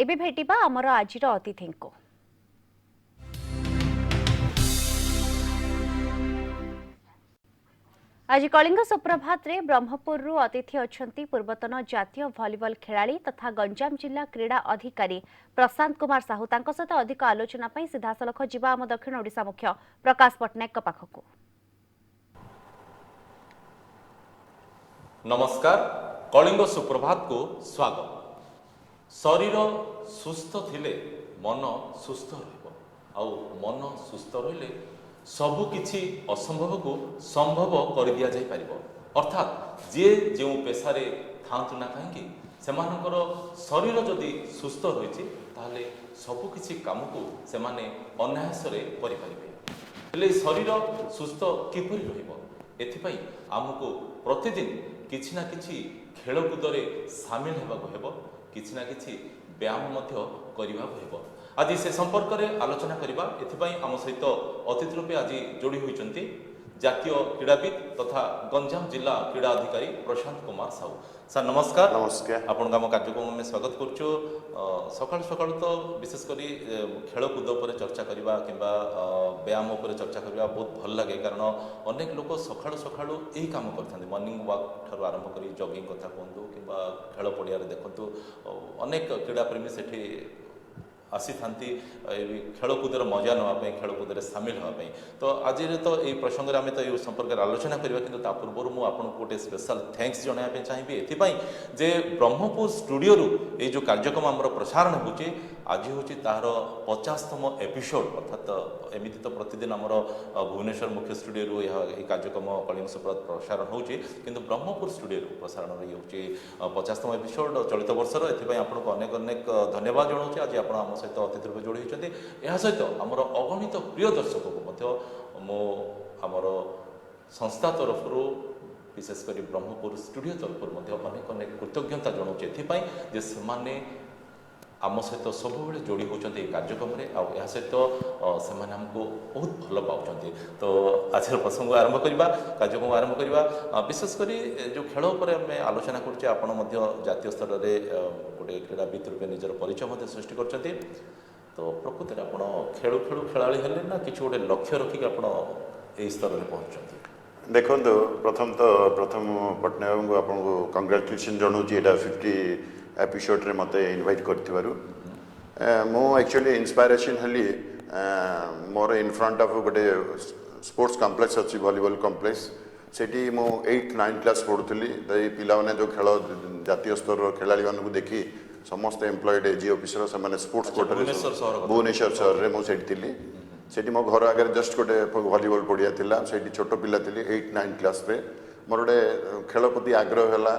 एबे भेटिबा हमर आजिर अतिथि को। आज कलिंग सुप्रभात रे ब्रह्मपुर रु अतिथि अछंती पूर्वतन जातीय वॉलीबॉल खिलाड़ी तथा गंजाम जिला क्रीड़ा अधिकारी प्रशांत कुमार साहू तांको सहित अधिक आलोचना पई सीधासलख जिबा आम दक्षिण ओडिशा मुख्य प्रकाश पटनायक पाखकु। नमस्कार, कलिंग सुप्रभात को स्वागत। शरीर सुस्थ थिले मन सुस्थ रहिबो आउ मन सुस्थ रहिले सबु किछि असंभव को संभव कर दिया जाय परिबो। अर्थात जे जो पेशारे थांतु ना कहीं सेमानकर शरीर जदि सुस्थ रहिछि ताहले सबु किछि काम को सेमाने अनायास रे करि परिबे। हेले शरीर सुस्थ किपरि रहिबो एथिपई आमको प्रतिदिन किछि ना किछि खेलकूद रे सामिल हेबाको हेबो, किछि ना किछि व्यायाम मध्य करिबाको हेबो। आज से संपर्क में आलोचना करबा एथिपई आम सहित अतिथि रूपे आज जोड़ी होइचंती जातीय क्रीड़ाविद तथा गंजाम जिला क्रीड़ा अधिकारी प्रशांत कुमार साहू। सर नमस्कार। नमस्कार। आपण आम कार्यक्रम में स्वागत करछु। सकाळ सकाळ तो विशेष करी खेलकूद पर चर्चा करबा किंबा व्यायाम पर चर्चा करबा बहुत भल लगे, कारण अनेक लोक सकाळ सकाळ यही काम करथांती। मॉर्निंग वॉक ठार आरंभ करी जॉगिंग कथा कहतु किंबा खेल पड़िया देखु अनेक क्रीड़ा प्रेमी सेठी आसी थांती खेलकूदर मजा नापी खेलकूद सामिल होगापी। तो आज तो ये प्रसंग में आम तो ये संपर्क में आलोचना करवा, कि पूर्व मुझे आपको गोटे स्पेशल थैंक्स जनाया चाहिए एथिपाई जे ब्रह्मपुर स्टूडियो ये जो कार्यक्रम आम प्रसारण होची आज हूँ तार 50तम एपिसोड। अर्थात एमती तो प्रतिदिन आमर भुवनेश्वर मुख्य स्टूडियो यह कार्यक्रम कलिंग सुप्रभात प्रसारण होची, किंतु ब्रह्मपुर स्टूडियो प्रसारण ये हूँ 50तम एपिसोड चलित वर्षर। एथिपाई आपको अनेक अनेक धन्यवाद जनाऊँ। आज आप आम सहित अतिथि रूप जोड़ी होती यह सहित आमर अगणित प्रिय दर्शक को मो आमर संस्था तरफ विशेषकर ब्रह्मपुर स्टूडियो तरफ अनेक अनेक कृतज्ञता जनाऊँ एथिपाई जे से आम सहित सब जोड़ी होती कार्यक्रम में सहित से आमको बहुत भल पाँच। तो आज प्रसंग आरंभ करवा कार्यक्रम आरंभ करवा विशेषकर जो खेल पर आम आलोचना करुचे आपण जातीय स्तर में गोटे क्रीड़ाविद रूपे निजर परिचय सृष्टि कर। तो प्रकृति में आप खेलु खेलु खेलाड़ी हेले ना कि गोटे लक्ष्य रखिक आप स्तर में पहुँचते? देखो प्रथम पटनायक को आपको कंग्रेचुलेसन जनाऊँ यहाँ 50 एपिसोड रे मते इनवाइट करथिबारु। मो एक्चुअली इंस्पिरेशन हली मोर इन फ्रंट ऑफ गोटे स्पोर्ट्स कॉम्प्लेक्स अच्छी वॉलीबॉल कॉम्प्लेक्स सेठी मो 8th 9th क्लास पढ़ुली। तो ये पिला माने जो खेल जातीय स्तर खिलाड़ी मानू देखी समस्त एम्प्लॉयड एजी ऑफिसर से स्पोर्ट्स कोटा भुवनेश्वर सहर में मुझे सेठी मो घर आगे जस्ट गोटे वॉलीबॉल पड़िया थिला। सेठी छोट पिला थिली 8th 9th क्लास रे मोर गोटे खेल प्रति आग्रह है।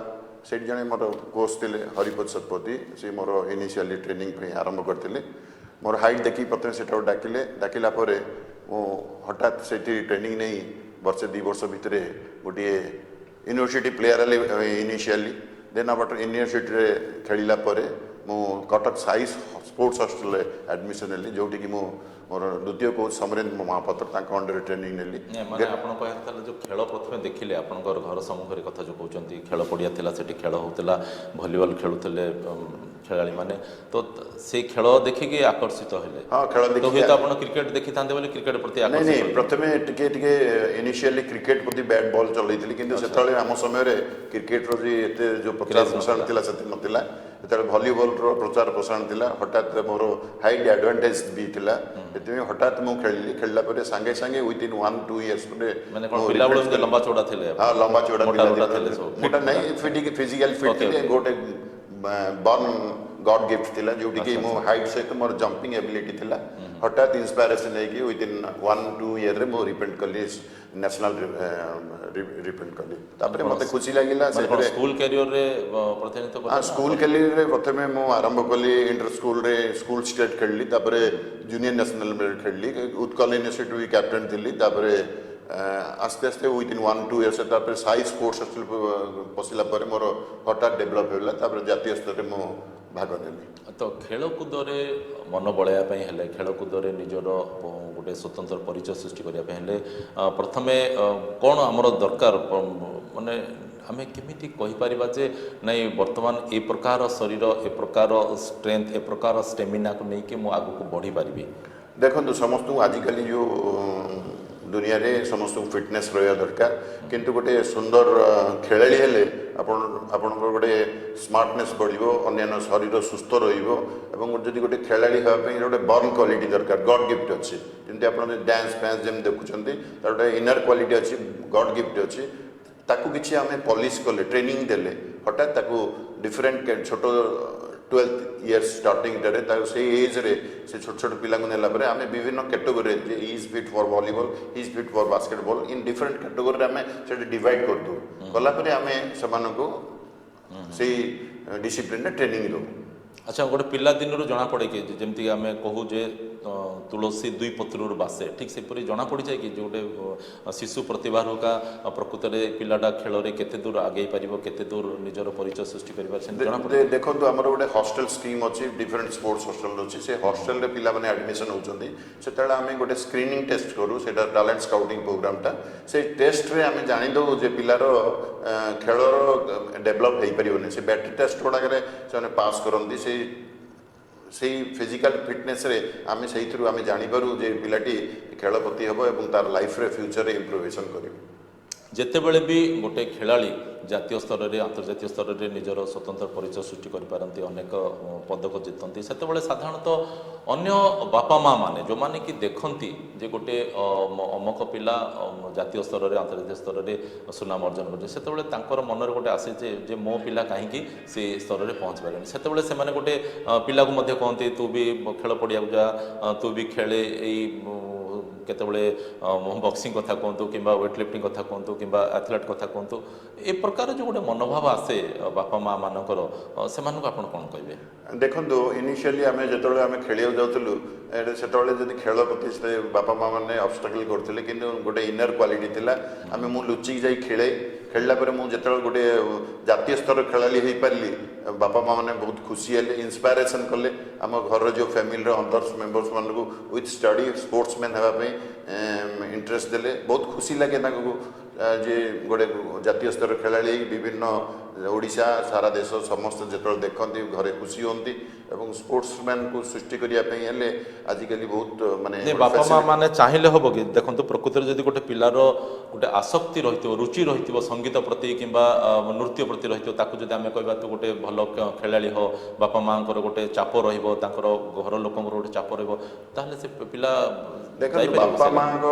से जड़े मोर कोच थे हरिपद शतपथी से मोर इनिशियली ट्रेनिंग आरंभ करते। मोर हाइट देखी प्रथम से डाकिले डाकिला हठात से ट्रेनिंग नहीं वर्षे 2 वर्ष भितर गोटे university player initially then after university खेलला मु Cuttack SAI sports hostel admission नेली जोटी कि मोर द्वितीय coach Samarendra Mahapatra under training नेली। जो खेल प्रथम देखिले आपनकर घर सम्मुख कथा जो कहते खेल पड़िया खेल होता भलीबॉल खेलुले खेलाड़ी माने, तो से खेल देखिए आकर्षित हेले। हाँ खेल देखिए तो आप क्रिकेट देखी था बोले क्रिकेट प्रति नहीं प्रथमे टिके इनिशियली क्रिकेट प्रति बैट बॉल चलती किंतु से आम समय क्रिकेट रो जो प्रचार प्रसारण थिला से नथिला जो भलीबॉल रो प्रचार प्रसारण थिला। हठात मोर हाइट एडवांटेज भी थिला एते हठात मु खेलला पर संगे संगे विदिन 1-2 इयर्स माने कोन पिला बळ लंबा चौड़ा थिले? हां लंबा चौड़ा थिले मोटा नहीं फिजिकल फिट थिले गोटे बर्न गॉड गिफ्ट थिला जोटी कि मो हाइट सहित मोर जंपिंग एबिलिटी थिला। हठात इंस्पिरेशन लेके विदिन 1-2 ईयर रे मो रिपेंट कली नेशनल रिपेंट कली। तापरे मते खुशी लागिला से स्कूल कैरियर रे प्रतिनिधित्व कर। हां स्कूल कैरियर रे प्रथमे मो आरंभ कली इंटर स्कूल रे स्कूल स्टेट खेलली, तापरे जूनियर नेशनल में खेलली, उत्कल यूनिवर्सिटी भी कैप्टन थिली। तापरे आस्ते आस्ते विदिन 1-2 इयर्स तापरे साई स्पोर्ट्स हॉस्टल पसिला पर मोर हठात डेवलप होला। तापरे जातीय स्तर में मो ଭାଗ ନେଲି। ତ ଖେଳକୁଦରେ ମନ ବଳାଇବା ପାଇଁ ହେଲେ ଖେଳକୁଦରେ ନିଜର ଗୋଟେ ସ୍ୱତନ୍ତ୍ର ପରିଚୟ ସୃଷ୍ଟି କରିବା ପାଇଁ ହେଲେ ପ୍ରଥମେ କ'ଣ ଆମର ଦରକାର ମାନେ ଆମେ କେମିତି କହିପାରିବା ଯେ ନାଇଁ ବର୍ତ୍ତମାନ ଏ ପ୍ରକାର ଶରୀର ଏ ପ୍ରକାର ଷ୍ଟ୍ରେଂଥ ଏ ପ୍ରକାର ଷ୍ଟେମିନାକୁ ନେଇକି ମୁଁ ଆଗକୁ ବଢ଼ିପାରିବି? ଦେଖନ୍ତୁ ସମସ୍ତଙ୍କୁ ଆଜିକାଲି ଯେଉଁ ଦୁନିଆରେ ସମସ୍ତଙ୍କୁ ଫିଟନେସ୍ ରହିବା ଦରକାର, କିନ୍ତୁ ଗୋଟେ ସୁନ୍ଦର ଖେଳାଳି ହେଲେ ଆପଣଙ୍କର ଗୋଟେ ସ୍ମାର୍ଟନେସ୍ ବଢ଼ିବ, ଅନ୍ୟାନ୍ୟ ଶରୀର ସୁସ୍ଥ ରହିବ ଏବଂ ଯଦି ଗୋଟେ ଖେଳାଳି ହେବା ପାଇଁ ଗୋଟେ ବର୍ନ କ୍ୱାଲିଟି ଦରକାର, ଗଡ୍ ଗିଫ୍ଟ ଅଛି। ଯେମିତି ଆପଣ ଡ୍ୟାନ୍ସ ଫ୍ୟାନ୍ସ ଯେମିତି ଦେଖୁଛନ୍ତି ତାର ଗୋଟେ ଇନର କ୍ୱାଲିଟି ଅଛି, ଗଡ୍ ଗିଫ୍ଟ ଅଛି। ତାକୁ କିଛି ଆମେ ପଲିସ୍ କଲେ, ଟ୍ରେନିଂ ଦେଲେ ହଠାତ୍ ତାକୁ ଡିଫରେଣ୍ଟ ଛୋଟ 12th ଇୟର୍ସ ଷ୍ଟାର୍ଟିଂଟାରେ ତାକୁ ସେଇ ଏଜ୍ରେ ସେ ଛୋଟ ଛୋଟ ପିଲାଙ୍କୁ ନେଲା ପରେ ଆମେ ବିଭିନ୍ନ କ୍ୟାଟେଗୋରୀରେ ଯେ is fit for volleyball, is fit for basketball, in different କ୍ୟାଟେଗୋରୀରେ ଆମେ ସେଠି ଡିଭାଇଡ଼ କରିଦେଉ। କଲାପରେ ଆମେ ସେମାନଙ୍କୁ ସେଇ ଡିସିପ୍ଲିନରେ ଟ୍ରେନିଂ ଦେଉ। ଆଚ୍ଛା, ଗୋଟେ ପିଲା ଦିନରୁ ଜଣାପଡ଼େ କି ଯେମିତି ଆମେ କହୁ ଯେ ତୁଳସୀ ଦୁଇ ପତ୍ରରୁ ବାସେ, ଠିକ୍ ସେପରି ଜଣାପଡ଼ିଯାଏ କି ଯେ ଗୋଟେ ଶିଶୁ ପ୍ରତିଭାରୁକା ପ୍ରକୃତରେ ପିଲାଟା ଖେଳରେ କେତେ ଦୂର ଆଗେଇ ପାରିବ, କେତେ ଦୂର ନିଜର ପରିଚୟ ସୃଷ୍ଟି କରିପାରେ, ସେମିତି ଜଣାପଡ଼େ? ଦେଖନ୍ତୁ ଆମର ଗୋଟେ ହଷ୍ଟେଲ ସ୍କିମ୍ ଅଛି, ଡିଫରେଣ୍ଟ ସ୍ପୋର୍ଟସ ହଷ୍ଟେଲ ଅଛି। ସେ ହଷ୍ଟେଲରେ ପିଲାମାନେ ଆଡ଼ମିସନ୍ ହେଉଛନ୍ତି, ସେତେବେଳେ ଆମେ ଗୋଟେ ସ୍କ୍ରିନିଂ ଟେଷ୍ଟ କରୁ, ସେଇଟା ଟ୍ୟାଲେଣ୍ଟ ସ୍କାଉଟିଂ ପ୍ରୋଗ୍ରାମଟା। ସେଇ ଟେଷ୍ଟରେ ଆମେ ଜାଣିଦେଉ ଯେ ପିଲାର ଖେଳର ଡେଭଲପ୍ ହେଇପାରିବନି। ସେ ବ୍ୟାଟେରୀ ଟେଷ୍ଟ ଗୁଡ଼ାକରେ ସେମାନେ ପାସ୍ କରନ୍ତି। ସେଇ ଫିଜିକାଲ ଫିଟନେସ୍ରେ ଆମେ ସେଇଥିରୁ ଆମେ ଜାଣିପାରୁ ଯେ ପିଲାଟି ଖେଳପତି ହେବ ଏବଂ ତାର ଲାଇଫ୍ରେ ଫ୍ୟୁଚରରେ ଇମ୍ପ୍ରୁଭେସନ୍ କରିବ। ଯେତେବେଳେ ବି ଗୋଟେ ଖେଳାଳି ଜାତୀୟ ସ୍ତରରେ ଆନ୍ତର୍ଜାତୀୟ ସ୍ତରରେ ନିଜର ସ୍ୱତନ୍ତ୍ର ପରିଚୟ ସୃଷ୍ଟି କରିପାରନ୍ତି, ଅନେକ ପଦକ ଜିତନ୍ତି, ସେତେବେଳେ ସାଧାରଣତଃ ଅନ୍ୟ ବାପା ମା ମାନେ ଯେଉଁମାନେ କି ଦେଖନ୍ତି ଯେ ଗୋଟେ ଅମକ ପିଲା ଜାତୀୟ ସ୍ତରରେ ଆନ୍ତର୍ଜାତୀୟ ସ୍ତରରେ ସୁନାମ ଅର୍ଜନ କରୁଛି, ସେତେବେଳେ ତାଙ୍କର ମନରେ ଗୋଟେ ଆସେ ଯେ ମୋ ପିଲା କାହିଁକି ସେ ସ୍ତରରେ ପହଞ୍ଚି ପାରିବନି। ସେତେବେଳେ ସେମାନେ ଗୋଟେ ପିଲାକୁ ମଧ୍ୟ କହନ୍ତି ତୁ ବି ଖେଳ ପଡ଼ିଆକୁ ଯା, ତୁ ବି ଖେଳେ, ଏଇ କେତେବେଳେ ବକ୍ସିଂ କଥା କୁହନ୍ତୁ କିମ୍ବା ୱେଟ୍ ଲିଫ୍ଟିଂ କଥା କୁହନ୍ତୁ କିମ୍ବା ଆଥଲେଟ୍ କଥା କୁହନ୍ତୁ, ଏ ପ୍ରକାର ଯେଉଁ ଗୋଟେ ମନୋଭାବ ଆସେ ବାପା ମା ମାନଙ୍କର, ସେମାନଙ୍କୁ ଆପଣ କ'ଣ କହିବେ? ଦେଖନ୍ତୁ ଇନିସିଆଲି ଆମେ ଯେତେବେଳେ ଆମେ ଖେଳିବାକୁ ଯାଉଥିଲୁ ସେତେବେଳେ ଯଦି ଖେଳ ପ୍ରତି ସେ ବାପା ମା ମାନେ ଅବଷ୍ଟାକଲ୍ କରୁଥିଲେ, କିନ୍ତୁ ଗୋଟେ ଇନର କ୍ୱାଲିଟି ଥିଲା। ମୁଁ ଲୁଚିକି ଯାଇ ଖେଳିଲା ପରେ ମୁଁ ଯେତେବେଳେ ଗୋଟେ ଜାତୀୟ ସ୍ତର ଖେଳାଳି ହେଇପାରିଲି, ବାପା ମା ମାନେ ବହୁତ ଖୁସି ହେଲେ, ଇନ୍ସପାଇରେସନ୍ କଲେ। ଆମ ଘରର ଯେଉଁ ଫ୍ୟାମିଲିର ଅଦର୍ସ ମେମ୍ବର୍ସ ମାନଙ୍କୁ ୱିଥ୍ ଷ୍ଟଡି ସ୍ପୋର୍ଟସମ୍ୟାନ୍ ହେବା ପାଇଁ ଇଣ୍ଟରେଷ୍ଟ ଦେଲେ। ବହୁତ ଖୁସି ଲାଗେ ତାଙ୍କୁ ଯେ ଗୋଟେ ଜାତୀୟ ସ୍ତର ଖେଳାଳି ବିଭିନ୍ନ ଓଡ଼ିଶା ସାରା ଦେଶ ସମସ୍ତେ ଯେତେବେଳେ ଦେଖନ୍ତି ଘରେ ଖୁସି ହୁଅନ୍ତି। ଏବଂ ସ୍ପୋର୍ଟସମ୍ୟାନକୁ ସୃଷ୍ଟି କରିବା ପାଇଁ ହେଲେ ଆଜିକାଲି ବହୁତ ବାପା ମା ମାନେ ଚାହିଁଲେ ହେବ କି? ଦେଖନ୍ତୁ ପ୍ରକୃତରେ ଯଦି ଗୋଟେ ପିଲାର ଗୋଟେ ଆସକ୍ତି ରହିଥିବ, ରୁଚି ରହିଥିବ ସଙ୍ଗୀତ ପ୍ରତି କିମ୍ବା ନୃତ୍ୟ ପ୍ରତି ରହିଥିବ, ତାକୁ ଯଦି ଆମେ କହିବା ତୁ ଗୋଟେ ଭଲ ଖେଳାଳି ହୋ, ବାପା ମାଙ୍କର ଗୋଟେ ଚାପ ରହିବ, ତାଙ୍କର ଘର ଲୋକଙ୍କର ଗୋଟେ ଚାପ ରହିବ, ତାହେଲେ ସେ ପିଲା ଦେଖନ୍ତୁ ବାପା ମାଙ୍କ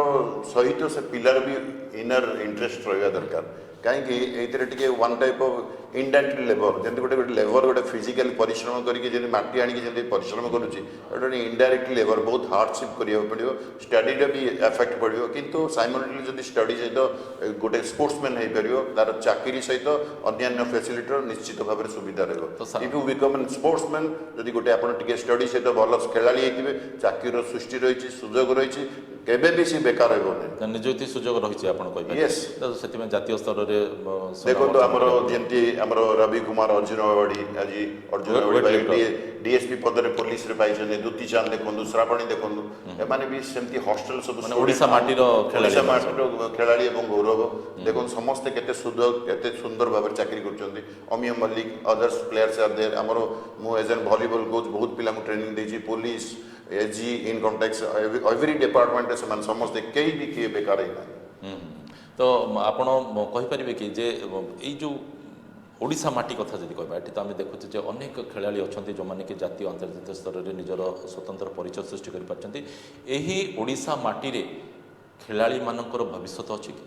ସହିତ ସେ ପିଲାର ବି ଇନର ଇଣ୍ଟରେଷ୍ଟ ରହିବା ଦରକାର। କାହିଁକି ଏଇଥିରେ ଟିକେ one type of indirect labour, ଯେମିତି ଗୋଟେ ଲେବର ଗୋଟେ ଫିଜିକାଲି ପରିଶ୍ରମ କରିକି ଯେମିତି ମାଟି ଆଣିକି ଯେମିତି ପରିଶ୍ରମ କରୁଛି, ଗୋଟେ ଇନଡାଇରେକ୍ଟ ଲେବର ବହୁତ ହାର୍ଡସିପ୍ କରିବାକୁ ପଡ଼ିବ, ଷ୍ଟଡିରେ ବି ଏଫେକ୍ଟ ପଡ଼ିବ। କିନ୍ତୁ ସାଇମଲ୍ଟେନିୟସଲି ଯଦି ଷ୍ଟଡି ସହିତ ଗୋଟେ ସ୍ପୋର୍ଟସମ୍ୟାନ୍ ହେଇପାରିବ, ତାର ଚାକିରି ସହିତ ଅନ୍ୟାନ୍ୟ ଫ୍ୟାସିଲିଟିର ନିଶ୍ଚିତ ଭାବରେ ସୁବିଧା ରହିବ। If you become an sportsman, ଯଦି ଗୋଟେ ଆପଣ ଟିକେ ଷ୍ଟଡି ସହିତ ଭଲ ଖେଳାଳି ହେଇଥିବେ, ଚାକିରିର ସୃଷ୍ଟି ରହିଛି, ସୁଯୋଗ ରହିଛି, କେବେ ବି ସେ ବେକାର ହେବନି। ନିଯୁକ୍ତି ସୁଯୋଗ ରହିଛି ଆପଣ କହିବେ? ୟେସ୍। ସେଥିପାଇଁ ଜାତୀୟ ସ୍ତରରେ ଦେଖନ୍ତୁ ଆମର ଯେମିତି ଆମର ରବି କୁମାର ଅର୍ଜୁନ ଆୱାର୍ଡି, ଆଜି ଅର୍ଜୁନ ଆୱାର୍ଡି ଡିଏସ୍ପି ପଦରେ ପୋଲିସରେ ପାଇଛନ୍ତି, ଦୁତି ଚାନ୍ଦ ଦେଖନ୍ତୁ, ଶ୍ରାବଣୀ ଦେଖନ୍ତୁ, ଏମାନେ ବି ସେମିତି ହଷ୍ଟେଲ ସବୁ ଓଡ଼ିଶା ମାଟିର ଖେଳାଳି ଏବଂ ଗୌରବ ଦେଖନ୍ତୁ ସମସ୍ତେ କେତେ ସୁନ୍ଦର ଭାବରେ ଚାକିରି କରୁଛନ୍ତି। Amiya Mallick, others players are there. ଆମର ମୁଁ ଏଜ୍ ଏନ୍ ଭଲିବଲ୍ କୋଚ୍ ବହୁତ ପିଲାଙ୍କୁ ଟ୍ରେନିଂ ଦେଇଛି, police, AG, income tax, every ଡିପାର୍ଟମେଣ୍ଟରେ ସେମାନେ ସମସ୍ତେ କେହି ବି କିଏ ବେକାର ହେଇନାହାନ୍ତି। ତ ଆପଣ କହିପାରିବେ କି ଯେ ଏଇ ଯେଉଁ ଓଡ଼ିଶା ମାଟି କଥା ଯଦି କହିବା, ଏଠି ତ ଆମେ ଦେଖୁଛୁ ଯେ ଅନେକ ଖେଳାଳି ଅଛନ୍ତି ଯେଉଁମାନେ କି ଜାତୀୟ ଆନ୍ତର୍ଜାତୀୟ ସ୍ତରରେ ନିଜର ସ୍ୱତନ୍ତ୍ର ପରିଚୟ ସୃଷ୍ଟି କରିପାରିଛନ୍ତି। ଏହି ଓଡ଼ିଶା ମାଟିରେ ଖେଳାଳିମାନଙ୍କର ଭବିଷ୍ୟତ ଅଛି କି?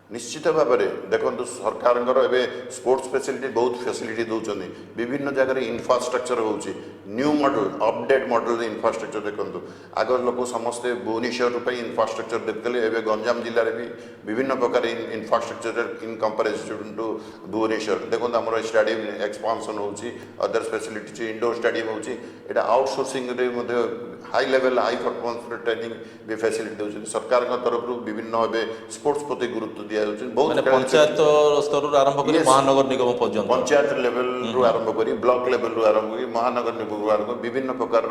ନିଶ୍ଚିତ ଭାବରେ ଦେଖନ୍ତୁ ସରକାରଙ୍କର ଏବେ ସ୍ପୋର୍ଟସ ଫ୍ୟାସିଲିଟି ବହୁତ ଫ୍ୟାସିଲିଟି ଦେଉଛନ୍ତି, ବିଭିନ୍ନ ଜାଗାରେ ଇନଫ୍ରାଷ୍ଟ୍ରକ୍ଚର ହେଉଛି, new model update model infrastructure ଦେଖନ୍ତୁ। ଆଗ ଲୋକ ସମସ୍ତେ ଭୁବନେଶ୍ୱର ପାଇଁ ଇନଫ୍ରାଷ୍ଟ୍ରକ୍ଚର ଦେଖୁଥିଲେ, ଏବେ ଗଞ୍ଜାମ ଜିଲ୍ଲାରେ ବି ବିଭିନ୍ନ ପ୍ରକାର infrastructure in comparison to Bhubaneswar. ଦେଖନ୍ତୁ ଆମର ଷ୍ଟାଡିୟମ ଏକ୍ସପାନ୍ସନ୍ ହେଉଛି, ଅଦର୍ସ ଫ୍ୟାସିଲିଟି ଇଣ୍ଡୋର ଷ୍ଟାଡିୟମ ହେଉଛି। ଏଇଟା ଆଉଟସୋର୍ସିଂରେ ମଧ୍ୟ high level high performance training भी फैसिलिटी देउछन सरकार का तरफ रु विभिन्न एबे स्पोर्ट्स प्रति गुरुत्व दिया जाउछन बहुत माने पंचायत स्तर रु आरंभ करी Yes. महानगर निगम पर्यंत पंचायत लेवल रु आरंभ करी ब्लॉक लेवल रु आरंभ करी महानगर निगम रु आरंभ विभिन्न प्रकार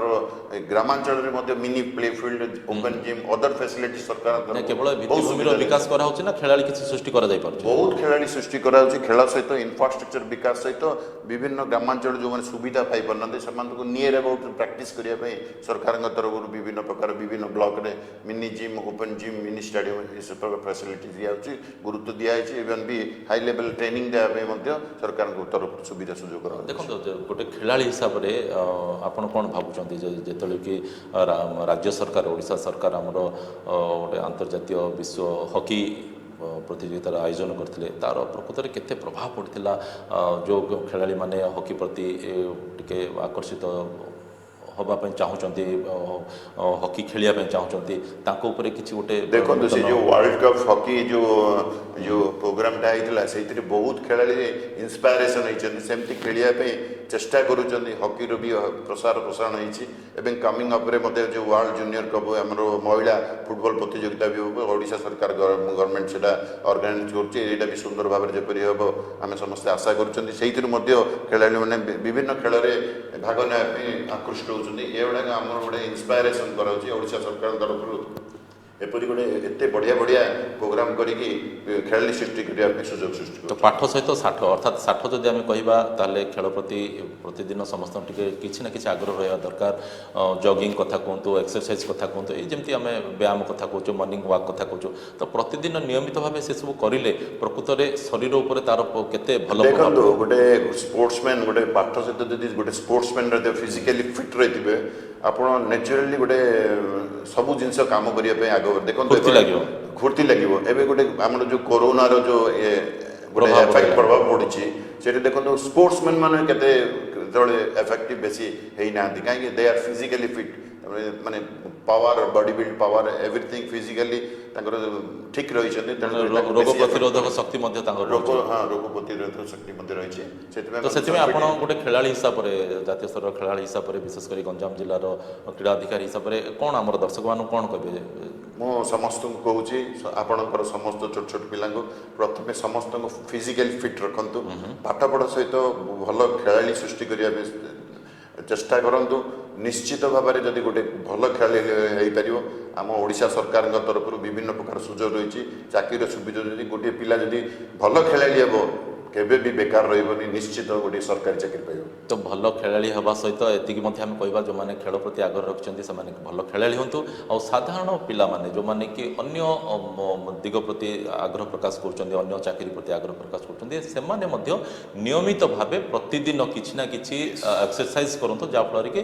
ग्रामांचल रे मध्ये mini play field open gym other facility सरकार ना तरफ केवल भित्तिभूमिर विकास करा होछि ना खेलाड़ी किछि सृष्टि करा जाय पारछि बहुत खेलाड़ी सृष्टि करा खेल सहित इंफ्रास्ट्रक्चर विकास सहित विभिन्न ग्रामांचल जो मैंने सुविधा पाई पारना से नियर अबाउट प्रैक्टिस करने सरकार तरफ विभिन्न प्रकार विभिन्न ब्लॉक रे mini gym open gym mini stadium ये सब प्रकार फैसिलिटी दिया गुरुत्व दिखाई इवन भी हाई लेवल ट्रेनिंग देवाई सरकार तरफ सुविधा सुजोग देखो गोटे खेलाड़ी हिसाब से आपण कौन भावुं जो कि राज्य सरकार ओडिशा सरकार आमर गोटे अंतर्जातीय विश्व हॉकी प्रतियोगितार आयोजन करते तार प्रकृत में केते प्रभाव पड़ता जो खेलाड़ी माने हॉकी प्रति टिके आकर्षित होगापी चाहूँगी हॉकी खेलिया चाहूँगी ऊपर किसी गोटे देखो से जो वर्ल्ड कप हॉकी जो प्रोग्रामटा होता से बहुत खेलाड़ी इंस्पायरेसन होती सेमती खेलियापी चेष्टा करुँच हॉकी भी प्रसार प्रसारण होती कमिंग अप्रे जो वर्ल्ड जूनियर कप आम महिला फुटबॉल प्रतियोगिता भी हम ओडिशा सरकार गवर्नमेंट से ऑर्गेनाइज करुँचे भी सुंदर भाव में जपरी हम आम समस्ते आशा करूँ खेलाड़ी मैंने विभिन्न खेल में भाग नापी आकृष्ट होती ये आम गोटे इंस्पायरेसन कराऊँ ओडिशा सरकार तरफ एपरी गोटे एत बढ़िया बढ़िया प्रोग्राम करिकी खेलाड़ी सृष्टि करने सुजोग सृष्टि तो पाठ सहित साठ अर्थात साठ जदि आम कहवा ताले खेल प्रति प्रतिदिन समस्त किसी ना किसी आग्रह रहा दरकार जॉगिंग कथा कहतु एक्सरसाइज कथा कहतु ये जमी आम व्यायाम कथा कहूँ मॉर्निंग वॉक कथा कहूँ तो प्रतिदिन नियमित भाव से सब करें प्रकृत में शरीर उपर तार केते भल देखो गोटे स्पोर्ट्समैन गोटे पाठ सहित जब गोटे स्पोर्ट्समैन फिजिकली फिट रही आप नेचुराली गोटे सबू जिनस काम करने आग देखो फुर्ती लगे एवं गोटे आम जो कोरोना जो गोटे एफेक्ट प्रभाव पड़ी से देखो स्पोर्ट्समैन मैंने केते एफेक्टिव बेसी होना कहीं दे आर फिजिकली फिट माने power body build power everything physically ठीक रही रोग प्रतिरोधक शक्ति रोग हाँ रोग प्रतिरोधक शक्ति रही तो से आप गोटे खेलाड़ी हिसाब से जातीय स्तर खेलाड़ी हिसाब से विशेषकर गंजाम जिलार क्रीड़ा अधिकारी हिसाब से कौन आम दर्शक मान कौन कहे मु समस्त को कहूँ आपणकर समस्त छोट छोट पिला प्रथम समस्त फिजिकली फिट रखु पाठपढ़ा सहित भल खेलाड़ी सृष्टि करने चेष्टा करूँ निश्चित भाव में जब गोटे भल खेलाड़ी हो पार आम ओडिशा सरकार तरफ विभिन्न प्रकार सुजोग रही चाकरी सुविधा जब गोटे पिला जब भल खेलाड़ी हे केबे भी बेकार रही निश्चित गोटे सरकारी चाकरी पाइब तो भल खेलाड़ी हवा सहित एति आम कहवा जो मैंने खेल प्रति आग्रह रखिंट से भल खेलाड़ी हूँ और साधारण पिला माने जो माने कि अन्य दिग प्रति आग्रह प्रकाश कर चाकरी प्रति आग्रह प्रकाश कर नियमित भाव प्रतिदिन किसी ना कि एक्सरसाइज करूँ जहाँफल कि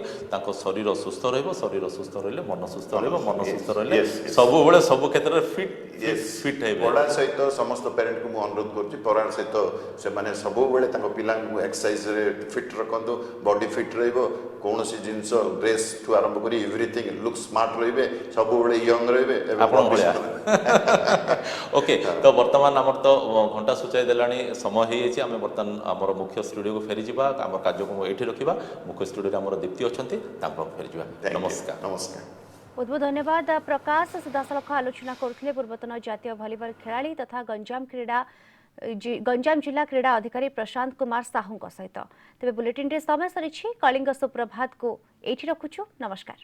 शरीर सुस्थ शरीर सुस्थ रही मन सुस्थ मन सुस्थ रही सब सब क्षेत्र में फिट पढ़ा सहित समस्त पेरेंट को अनुरोध करुँच पढ़ा सहित से माने सब बेले पिला एक्सरसाइज फिट रखु बॉडी फिट कौन सी जिनस ड्रेस ठू आरंभ कर एवरीथिंग लुक स्मार्ट रे सब यंग रे ओके तो वर्तमान आम तो घंटा सूचाई देलानी समय हो आम बर्तमान आम मुख्य स्टूडियो को फेरी जावा आम कार्यक्रम ये रखा मुख्य स्टूडियो आम दीप्ति अच्छा फेरी जावा नमस्कार नमस्कार बहुत बहुत धन्यवाद प्रकाश सीधासलख आलोचना करथिले पूर्वतन जातीय भलीबॉल खेलाड़ी तथा गंजाम जिला क्रीड़ा अधिकारी प्रशांत कुमार साहू सहित तेज बुलेटिन समय सरी कलिंग सुप्रभात को एठी रखुछु नमस्कार।